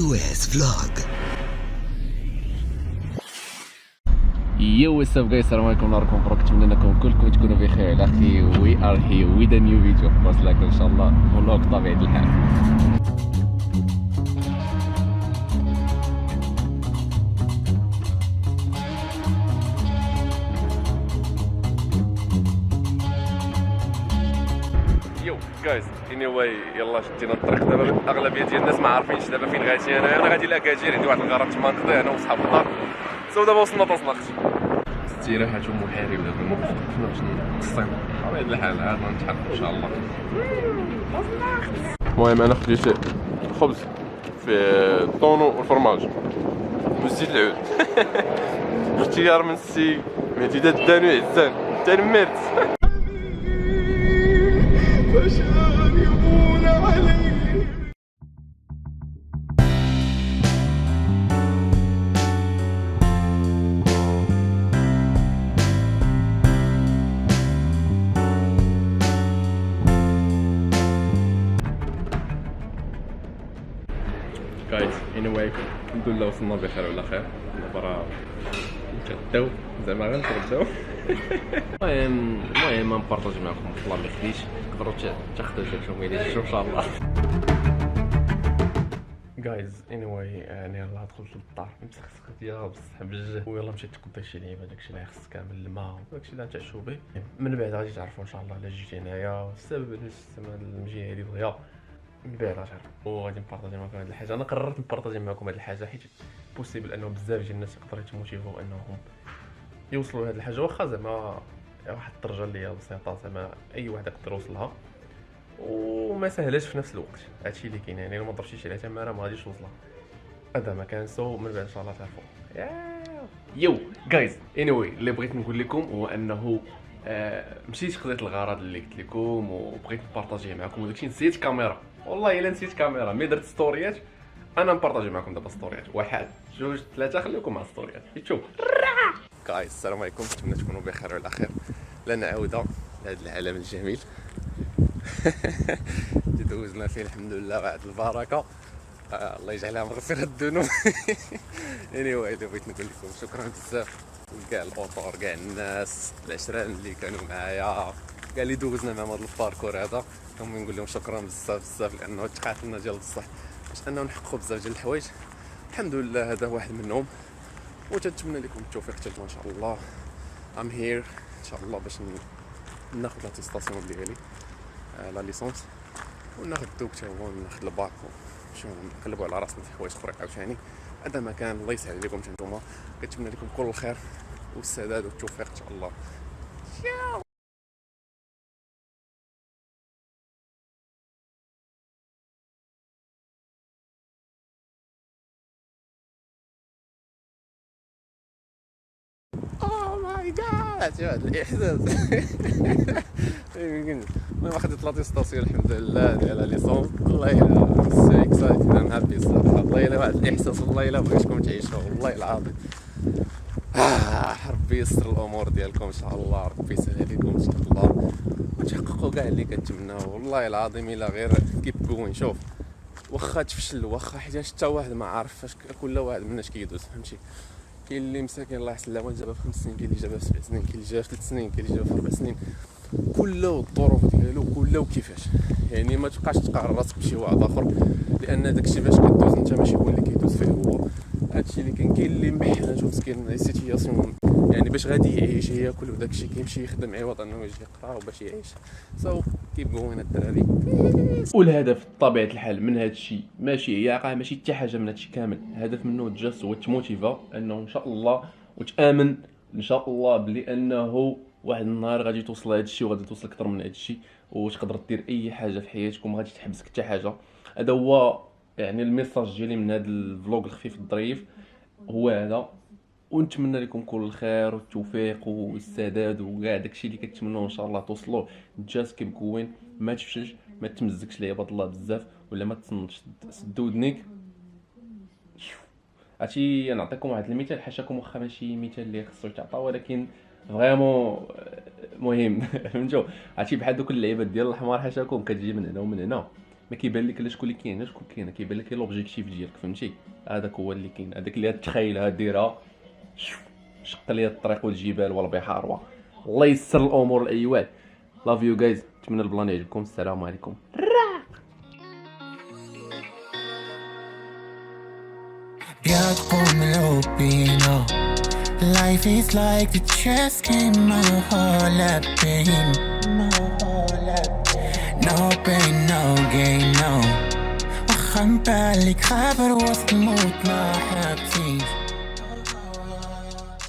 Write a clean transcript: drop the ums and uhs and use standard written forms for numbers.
دويس فلوج. يو واتساب جايز، السلام عليكم ورحمة الله وبركاته. كنتمنى انكم كلكم تكونوا بخير على اخي. وي ار هي ويز ا نيو فيديو كورس لكم ان شاء الله فلوج طبيعة الحال. يو جايز اني واي يلا شدينا الطريق دابا. الاغلبيه ديال الناس ما عارفينش دابا فين غادي. انا غادي لاكاجير، عندي واحد الغرض تما نقضيه انا وصحاب الدار. سو دابا وصلنا طاسلختي استراحة محارب دابا ما وقفنا باش نقصيو طبيعة الحال. عاد نتحرك ان شاء الله. المهم انا خديت خبز في الطونو والفرماج والزيت العود اختيار من السي مديدة الدانو عزان تنمرت فشاربون عليه. جايز anyway الحمد لله وصلنا بخير وعلى خير. دابا راه نتغداو، زعما غير نتغداو. المهم نبارطاجي معكم والله ما خديتش، تقدروا تاخذوا شي ان شاء الله. جايز anyway يعني يلاه دخلت للدار مسخسخ ديالها بصح بجه، ويلا مشيت تقضي شي لعيبه داكشي اللي خص كامل الماء وداكشي اللي غنتعشوا به. من بعد غادي تعرفوا ان شاء الله الا جيت هنايا السبب علاش زعما المجيه هادي دغيا. من بعد غتعرفوا وغادي نبارطاجي معكم هاد الحاجه. انا قررت نبارطاجي معكم هاد الحاجه حيت بوسيبل انه بزاف ديال الناس يقدروا يتموتيفو انهم يوصلوا لهاد الحاجه، واخا زعما واحد الدرجه اللي هي بسيطه زعما اي واحد يقدر يوصلها وما سهلاش في نفس الوقت. هادشي اللي كاين، يعني ما ضربتيش عليها تماره ما غاديش توصلها. هذا ما كان سو من بعد ان شاء الله تعرفوا. يو جايز anyway اللي بغيت نقول لكم هو انه مشيت خديت الغرض اللي قلت لكم وبغيت نبارطاجيه معكم، وداكشي نسيت كاميرا. والله الا نسيت كاميرا، مي درت ستوريات. انا نبارطاجي معكم دابا ستوريات، واحد جوج ثلاثه، خليكم مع ستوريات. شوف جايز السلام عليكم، نتمنى تكونوا بخير وعلى خير. لنا عوده لهذا العالم الجميل اللي دوزنا فيه الحمد لله بعد البركه. الله يجعلها مغفرة الذنوب. anyway اللي بغيت نقول لكم شكرا بزاف لكاع الاطور، كاع الناس العشران اللي كانوا معايا، كاع اللي دوزنا معهم هذا الباركور هذا. نقول لهم شكرا بزاف بزاف لانه تقات لنا ديال بصح باش انه نحققوا بزاف ديال الحوايج. الحمد لله هذا واحد منهم، وتنتمنى لكم التوفيق حتى ان شاء الله. ام هير ان شاء الله باش ناخذ لاتيستاسيون ديالي لا ليسونس، وناخذ الدوك حتى هو، ناخذ الباك، شو نقلبوا على راسنا في حوايج اخرى عاوتاني. هذا ما كان. الله يسهل عليكم نتوما، كنتمنى لكم كل الخير والسداد والتوفيق ان شاء الله. اوه ماي جاد هذا الاحساس. المهم اخذت لاتيستاسيون الحمد لله ديال ليسونس. والله الا سي اكسايتد، انا هابي الصراحه. والله الا واحد الاحساس، والله الا بغيتكم تعيشوه والله العظيم. ربي يسر الامور ديالكم ان شاء الله، ربي يسهل عليكم ان شاء الله وتحققوا كاع اللي كتمناو. والله العظيم الا غير كيب جوين. شوف واخا تفشل، واخا حيت حتى واحد ما عارف فاش كل واحد منا اش كيدوز، فهمتي؟ كاين اللي مساكين الله يحسن له جابها في 5 سنين، كاين اللي جابها في 7 سنين، كاين اللي جابها في 3 سنين، كاين اللي جابها في 4 سنين. كله والظروف ديالو، كله وكيفاش. يعني ما تبقاش تقارن راسك بشي واحد اخر، لان داكشي فاش كدوز انت ماشي هو اللي كيدوز فيه هو. هادشي اللي كاين اللي محناج مسكين لي سيتياسيون، يعني باش غادي يعيش ياكل وداكشي كيمشي يخدم عوض انه يجي يقرا وباش يعيش. سو كيب جوين الدراري. والهدف بطبيعه الحال من هادشي ماشي هي عاقه، ماشي حتى حاجه من هادشي كامل. الهدف منه جاست هو تموتيفا انه ان شاء الله وتامن ان شاء الله بلي انه واحد النهار غادي توصل لهادشي وغادي توصل اكثر من هادشي، وتقدر دير اي حاجه في حياتك وما غاديش تحبسك حتى حاجه. هذا هو يعني الميساج ديالي من هذا الفلوق الخفيف الظريف، هو هذا. ونتمنى لكم كل الخير والتوفيق والسداد وكاع داكشي اللي كتمنوه ان شاء الله توصلوا. جاست كيب جوين، ما تفشلش، ما تمزكش لعباد الله بزاف ولا ما تصنتش. سد ودنيك. عرفتي نعطيكم واحد المثال حاشاكم، واخا ماشي مثال اللي خصو يتعطى ولكن فريمون مهم. فهمتوا؟ عرفتي بحال دوك اللعيبات ديال الحمار حاشاكم كتجي من هنا ومن هنا، ما كيبان لك لا شكون اللي كاين لا شكون كاين، كيبان لك لوبجيكتيف ديالك فهمتي. هذاك هو اللي كاين، هذاك اللي تخيلها ديرها شق ليا الطريق والجبال والبحار الله يسر الامور لاي واحد. لاف يو جايز، نتمنى البلان يعجبكم. السلام عليكم. Life is like the chess game, my whole life pain. No pain, no gain, no. وخم بالك خبر وسط الموت ما حابتين.